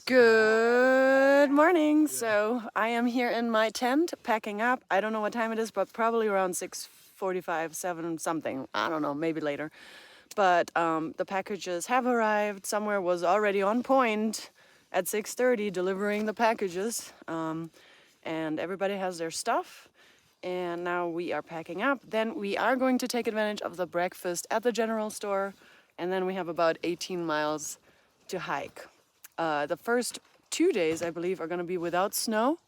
Good morning. So I am here in my tent packing up. I don't know what time it is, but probably around 6:45, 7 something. I don't know, maybe later. But the packages have arrived. Somewhere was already on point at 6:30 delivering the packages. And everybody has their stuff. And now we are packing up. Then we are going to take advantage of the breakfast at the general store. And then we have about 18 miles to hike. The first 2 days, I believe, are going to be without snow.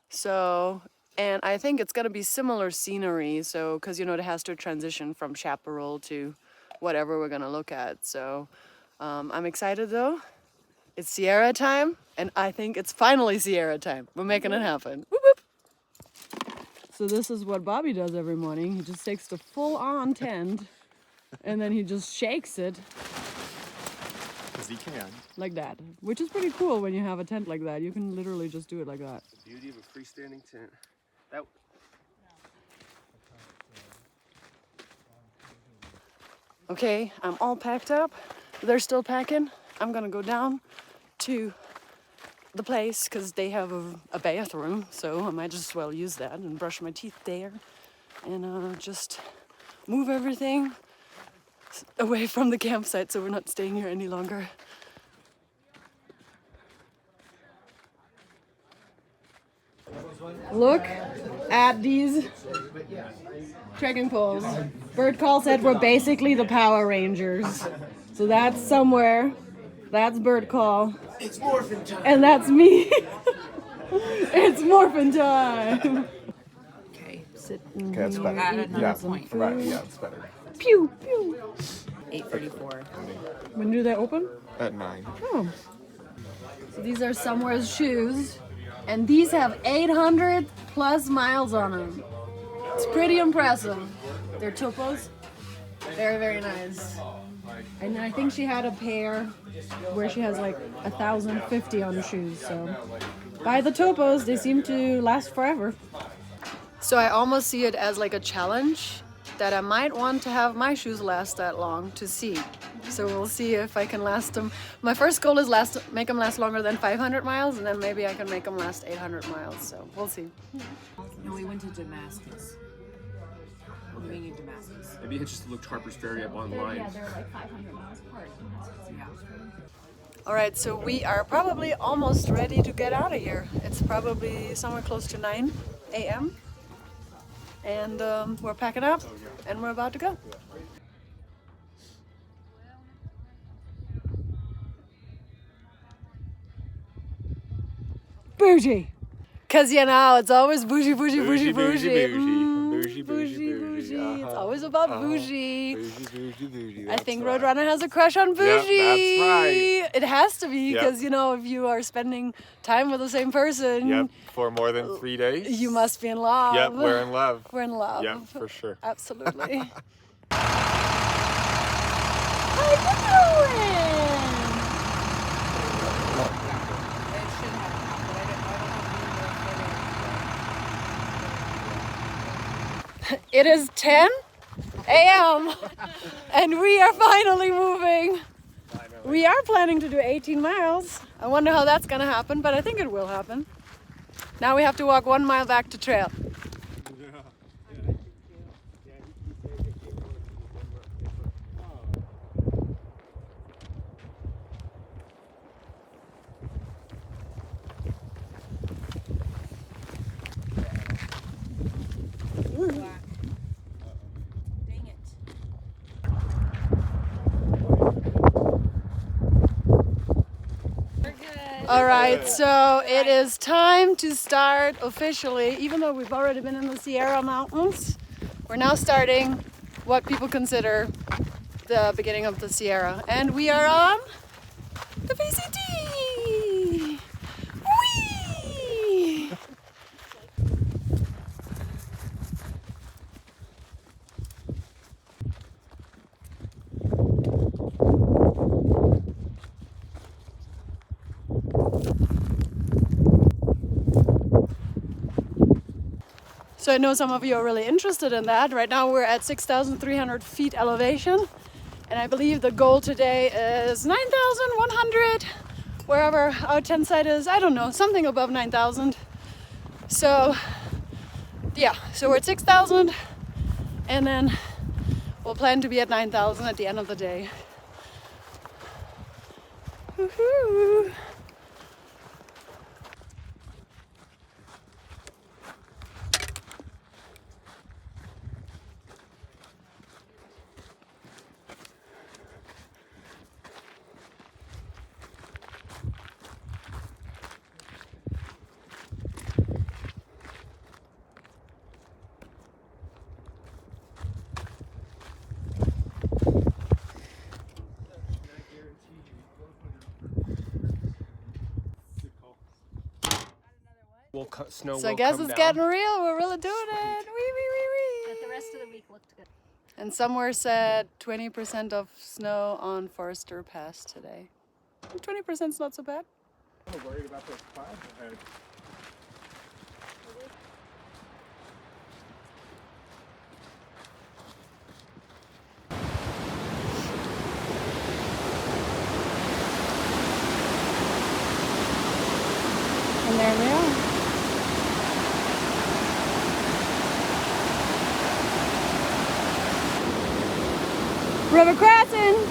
So, and I think it's going to be similar scenery. So, because, you know, it has to transition from chaparral to whatever we're going to look at. So, I'm excited though. It's Sierra time, and I think it's finally Sierra time. We're making it happen. Whoop, whoop. So this is what Bobby does every morning. He just takes the full-on tent, and then he just shakes it. Because he can. Like that, which is pretty cool when you have a tent like that. You can literally just do it like that. The beauty of a freestanding tent. Okay, I'm all packed up. They're still packing. I'm gonna go down to the place because they have a bathroom, so I might just as well use that and brush my teeth there and just move everything away from the campsite so we're not staying here any longer. Look at these trekking poles. Bird Call said we're basically the Power Rangers. So that's somewhere. That's Bird Call. It's morphin' time. And that's me. It's morphin' time. Okay. Sitting Okay, that's here, better. At eating another some point. food. Right, yeah, it's better. Pew, pew. 8:34. When do they open? At 9. Oh. So these are Somewhere's shoes. And these have 800 plus miles on them. It's pretty impressive. They're Topos. Very, very nice. And I think she had a pair where she has like 1,050 on the shoes. So buy the Topos. They seem to last forever. So I almost see it as like a challenge that I might want to have my shoes last that long to see. So we'll see if I can last them. My first goal is make them last longer than 500 miles, and then maybe I can make them last 800 miles. So we'll see. No, we went to Damascus. We're moving in Damascus. Maybe I just looked Harper's Ferry up online. Yeah, they're like 500 miles apart. Yeah. All right, so we are probably almost ready to get out of here. It's probably somewhere close to 9 a.m. And we're packing up, and we're about to go. Bougie! Because, you know, it's always bougie, bougie, bougie, bougie. Bougie, bougie, Bougie, bougie. bougie. It's always about bougie. Bougie, bougie. I think Roadrunner has a crush on bougie. Yep, that's right. It has to be, Yep. because, you know, if you are spending time with the same person, Yep, for more than 3 days. you must be in love. Yep, we're in love. We're in love. Yep, for sure. Absolutely. How you doing? It is 10 a.m. and we are finally moving. We are planning to do 18 miles. I wonder how that's gonna happen, but I think it will happen. Now we have to walk 1 mile back to trail. Dang it. All right, so it is time to start officially, even though we've already been in the Sierra Mountains. We're now starting what people consider the beginning of the Sierra. And we are on the VCT! Whee! So I know some of you are really interested in that. Right now we're at 6,300 feet elevation. And I believe the goal today is 9,100, wherever our tent site is, I don't know, something above 9,000. So yeah, so we're at 6,000 and then we'll plan to be at 9,000 at the end of the day. Woohoo! Snow So I will guess come it's down. getting real. We're really doing it. Wee, wee, wee, wee. But the rest of the week looked good. And somewhere said 20% of snow on Forester Pass today. 20% is not so bad. I'm worried about those clouds ahead. And there we are. River Crossin.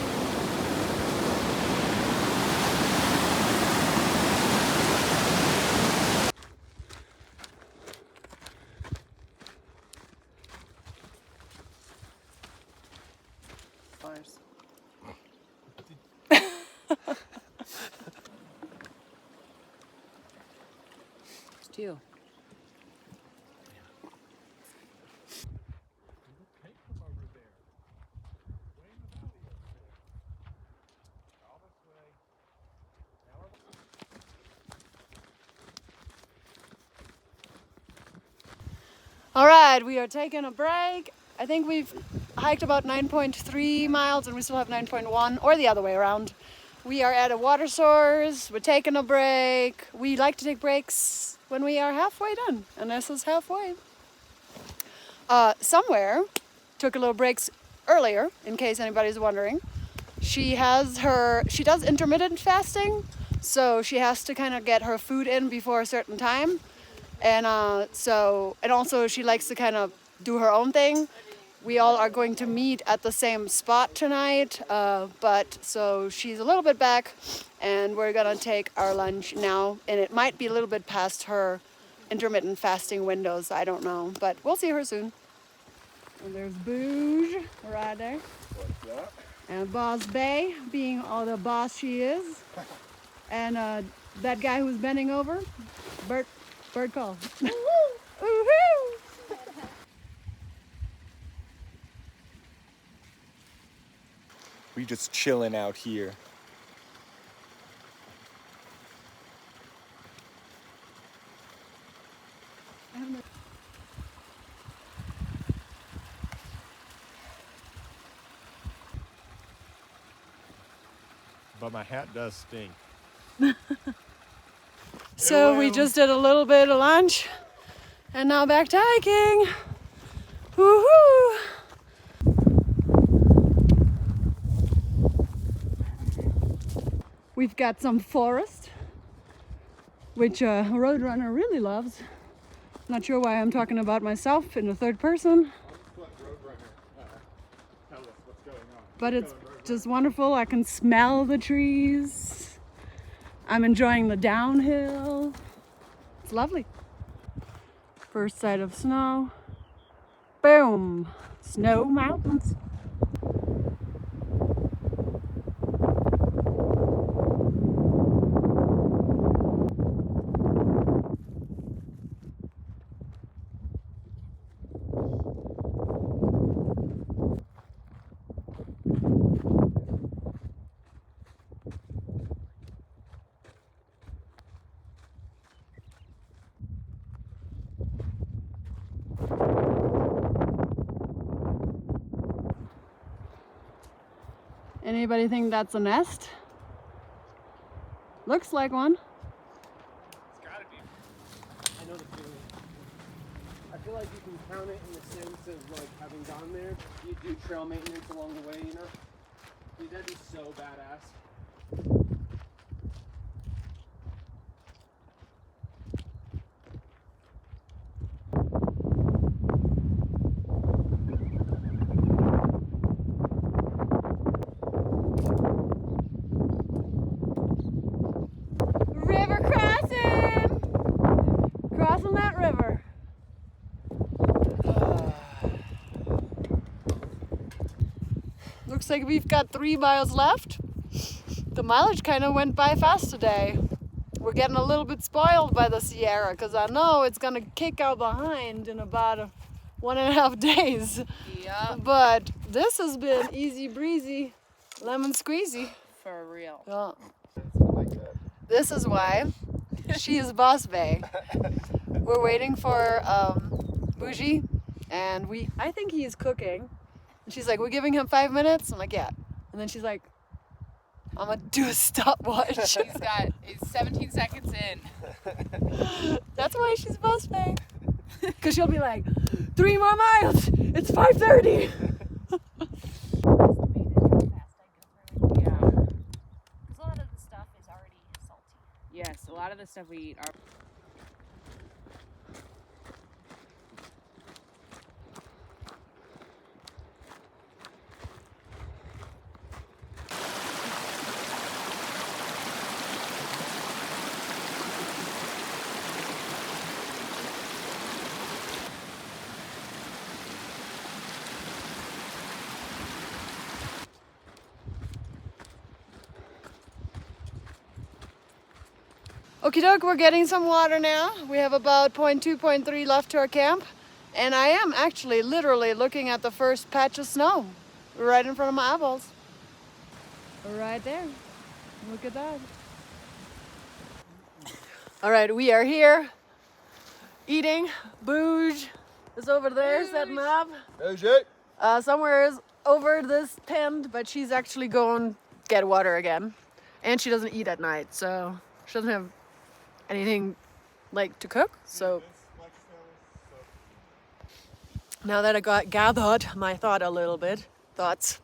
Fires. Steel. All right, we are taking a break. I think we've hiked about 9.3 miles and we still have 9.1, or the other way around. We are at a water source, we're taking a break. We like to take breaks when we are halfway done, and this is halfway. Somewhere took a little breaks earlier, in case anybody's wondering. She does intermittent fasting, so she has to kind of get her food in before a certain time. And also she likes to kind of do her own thing. We all are going to meet at the same spot tonight, but so she's a little bit back and we're gonna take our lunch now, and it might be a little bit past her intermittent fasting windows, I don't know, but we'll see her soon. And there's Bouge right there. What's up? And Boss Bay, being all the boss she is. And that guy who's bending over, Bird call. Woohoo! We just chilling out here. But my hat does stink. So we just did a little bit of lunch and now back to hiking. Woohoo! We've got some forest, which a roadrunner really loves. Not sure why I'm talking about myself in the third person, Tell us what's going on. but it's just wonderful. I can smell the trees. I'm enjoying the downhill. It's lovely. First sight of snow. Boom! Snow mountains. Anybody think that's a nest? Looks like one. It's gotta be. I know the feeling. I feel like you can count it in the sense of like having gone there. You do trail maintenance along the way, you know? Dude, that'd be so badass. looks like we've got 3 miles left. The mileage kind of went by fast today. We're getting a little bit spoiled by the Sierra because I know it's gonna kick out behind in about 1.5 days. Yeah, But this has been easy breezy, lemon squeezy. for real. Yeah. Like that. This is why she is Boss Bae. We're waiting for Bougie, and I think he's cooking. And she's like, we're giving him 5 minutes. I'm like, yeah. And then she's like, I'm gonna do a stopwatch. He's 17 seconds in. That's why she's Boss Bae. Cause she'll be like, 3 more miles. It's 5:30. Yeah. A lot of the stuff is already salty. Yes, a lot of the stuff we eat are. Okie doke, we're getting some water now. We have about 0.2, 0.3 left to our camp. And I am actually literally looking at the first patch of snow right in front of my eyeballs. Right there. Look at that. All right, we are here eating. Booge is over there setting up. Somewhere is over this tent, but she's actually going get water again. And she doesn't eat at night, so she doesn't have anything like to cook. So now that I got gathered my thoughts,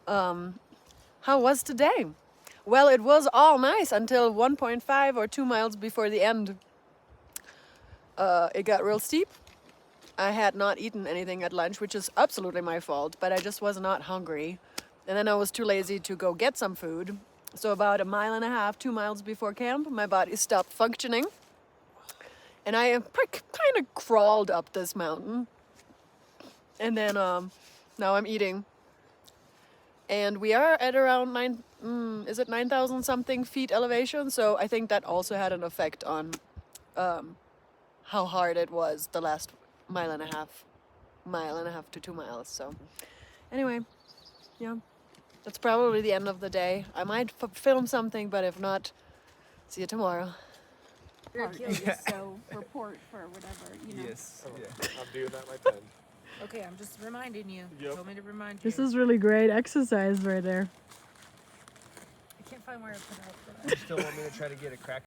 how was today? Well, it was all nice until 1.5 or 2 miles before the end. It got real steep. I had not eaten anything at lunch, which is absolutely my fault, but I just was not hungry. And then I was too lazy to go get some food. So about 1.5 miles, 2 miles before camp, my body stopped functioning. And I kind of crawled up this mountain. And then now I'm eating. And we are at around 9,000 something feet elevation. So I think that also had an effect on how hard it was the last 1.5 miles to 2 miles. So anyway, yeah. That's probably the end of the day. I might film something, but if not, see you tomorrow. You're curious, so report for whatever, you know. Yes. Yeah. I'm doing that my pen. Okay, I'm just reminding you. Yep. Told me to remind you. This is really great exercise right there. I can't find where I put out. You still want me to try to get a crack